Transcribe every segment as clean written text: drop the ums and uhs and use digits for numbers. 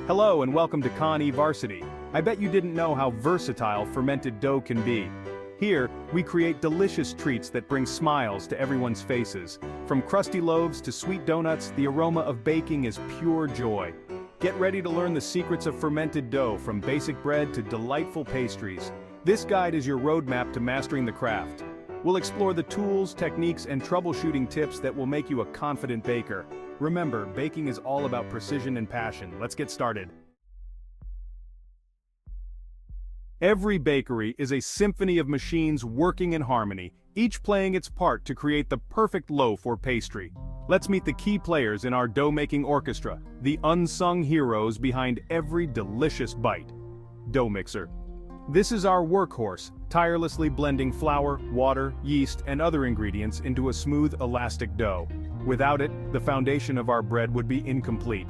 Hello and welcome to Con Varsity. I bet you didn't know how versatile fermented dough can be. Here, we create delicious treats that bring smiles to everyone's faces. From crusty loaves to sweet donuts, the aroma of baking is pure joy. Get ready to learn the secrets of fermented dough, from basic bread to delightful pastries. This guide is your roadmap to mastering the craft. We'll explore the tools, techniques, and troubleshooting tips that will make you a confident baker. Remember, baking is all about precision and passion. Let's get started. Every bakery is a symphony of machines working in harmony, each playing its part to create the perfect loaf or pastry. Let's meet the key players in our dough-making orchestra, the unsung heroes behind every delicious bite. Dough mixer. This is our workhorse, tirelessly blending flour, water, yeast, and other ingredients into a smooth, elastic dough. Without it, the foundation of our bread would be incomplete.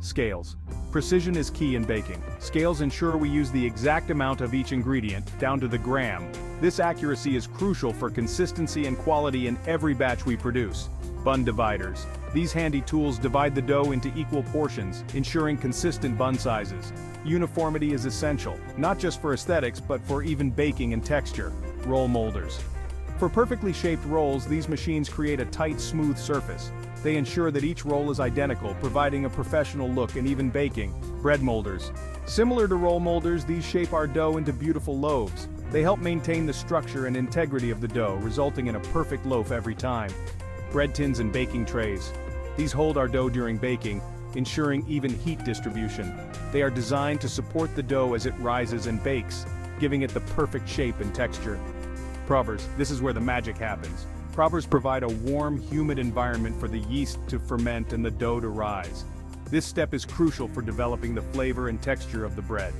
Scales. Precision is key in baking. Scales ensure we use the exact amount of each ingredient, down to the gram. This accuracy is crucial for consistency and quality in every batch we produce. Bun dividers. These handy tools divide the dough into equal portions, ensuring consistent bun sizes. Uniformity is essential, not just for aesthetics but for even baking and texture. Roll molders. For perfectly shaped rolls, these machines create a tight, smooth surface. They ensure that each roll is identical, providing a professional look in even baking. Bread molders. Similar to roll molders, these shape our dough into beautiful loaves. They help maintain the structure and integrity of the dough, resulting in a perfect loaf every time. Bread tins and baking trays. These hold our dough during baking, ensuring even heat distribution. They are designed to support the dough as it rises and bakes, giving it the perfect shape and texture. Provers. This is where the magic happens. Provers provide a warm, humid environment for the yeast to ferment and the dough to rise. This step is crucial for developing the flavor and texture of the bread.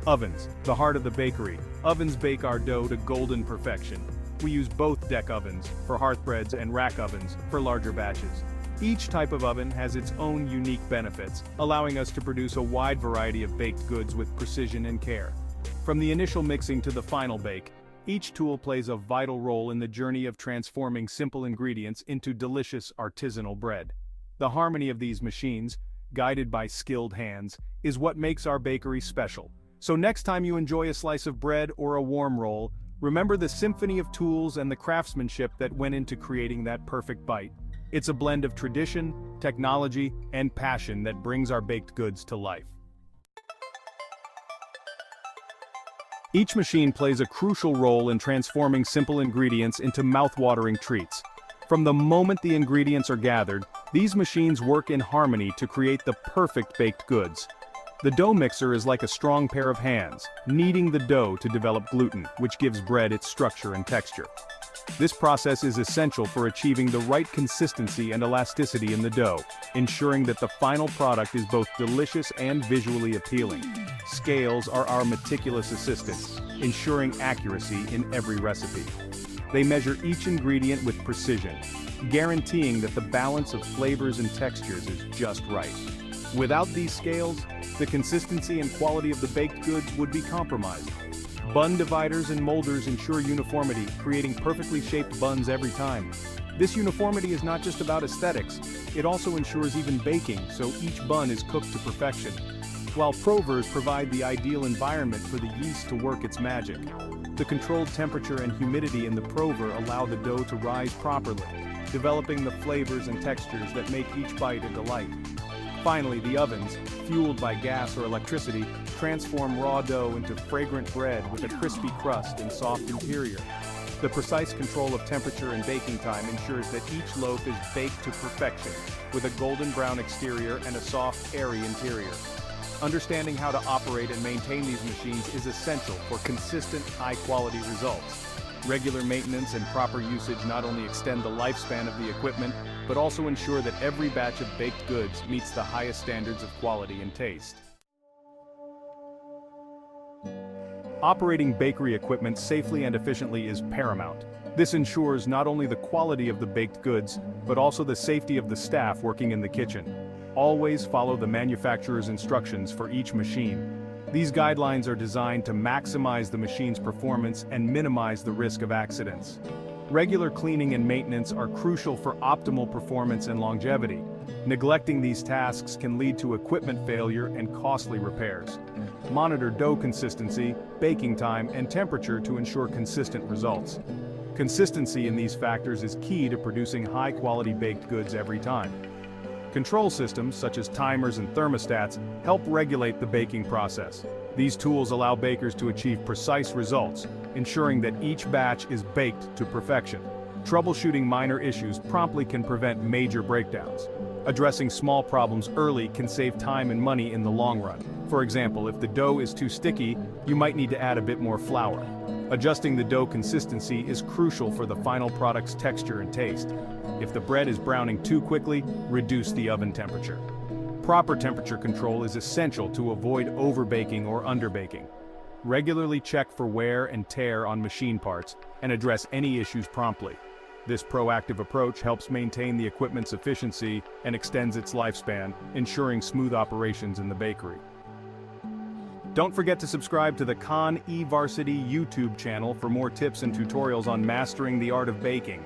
Ovens. The heart of the bakery. Ovens bake our dough to golden perfection. We use both deck ovens for hearth breads and rack ovens for larger batches. Each type of oven has its own unique benefits, allowing us to produce a wide variety of baked goods with precision and care. From the initial mixing to the final bake, each tool plays a vital role in the journey of transforming simple ingredients into delicious artisanal bread. The harmony of these machines, guided by skilled hands, is what makes our bakery special. So next time you enjoy a slice of bread or a warm roll, remember the symphony of tools and the craftsmanship that went into creating that perfect bite. It's a blend of tradition, technology, and passion that brings our baked goods to life. Each machine plays a crucial role in transforming simple ingredients into mouth-watering treats. From the moment the ingredients are gathered, these machines work in harmony to create the perfect baked goods. The dough mixer is like a strong pair of hands, kneading the dough to develop gluten, which gives bread its structure and texture. This process is essential for achieving the right consistency and elasticity in the dough, ensuring that the final product is both delicious and visually appealing. Scales are our meticulous assistants, ensuring accuracy in every recipe. They measure each ingredient with precision, guaranteeing that the balance of flavors and textures is just right. Without these scales, the consistency and quality of the baked goods would be compromised. Bun dividers and molders ensure uniformity, creating perfectly shaped buns every time. This uniformity is not just about aesthetics, it also ensures even baking, so each bun is cooked to perfection. While provers provide the ideal environment for the yeast to work its magic. The controlled temperature and humidity in the prover allow the dough to rise properly, developing the flavors and textures that make each bite a delight. Finally, the ovens, fueled by gas or electricity, transform raw dough into fragrant bread with a crispy crust and soft interior. The precise control of temperature and baking time ensures that each loaf is baked to perfection, with a golden brown exterior and a soft, airy interior. Understanding how to operate and maintain these machines is essential for consistent, high-quality results. Regular maintenance and proper usage not only extend the lifespan of the equipment, but also ensure that every batch of baked goods meets the highest standards of quality and taste. Operating bakery equipment safely and efficiently is paramount. This ensures not only the quality of the baked goods, but also the safety of the staff working in the kitchen. Always follow the manufacturer's instructions for each machine. These guidelines are designed to maximize the machine's performance and minimize the risk of accidents. Regular cleaning and maintenance are crucial for optimal performance and longevity. Neglecting these tasks can lead to equipment failure and costly repairs. Monitor dough consistency, baking time, and temperature to ensure consistent results. Consistency in these factors is key to producing high-quality baked goods every time. Control systems, such as timers and thermostats, help regulate the baking process. These tools allow bakers to achieve precise results, ensuring that each batch is baked to perfection. Troubleshooting minor issues promptly can prevent major breakdowns. Addressing small problems early can save time and money in the long run. For example, if the dough is too sticky, you might need to add a bit more flour. Adjusting the dough consistency is crucial for the final product's texture and taste. If the bread is browning too quickly, reduce the oven temperature. Proper temperature control is essential to avoid overbaking or underbaking. Regularly check for wear and tear on machine parts and address any issues promptly. This proactive approach helps maintain the equipment's efficiency and extends its lifespan, ensuring smooth operations in the bakery. Don't forget to subscribe to the Con eVarsity YouTube channel for more tips and tutorials on mastering the art of baking.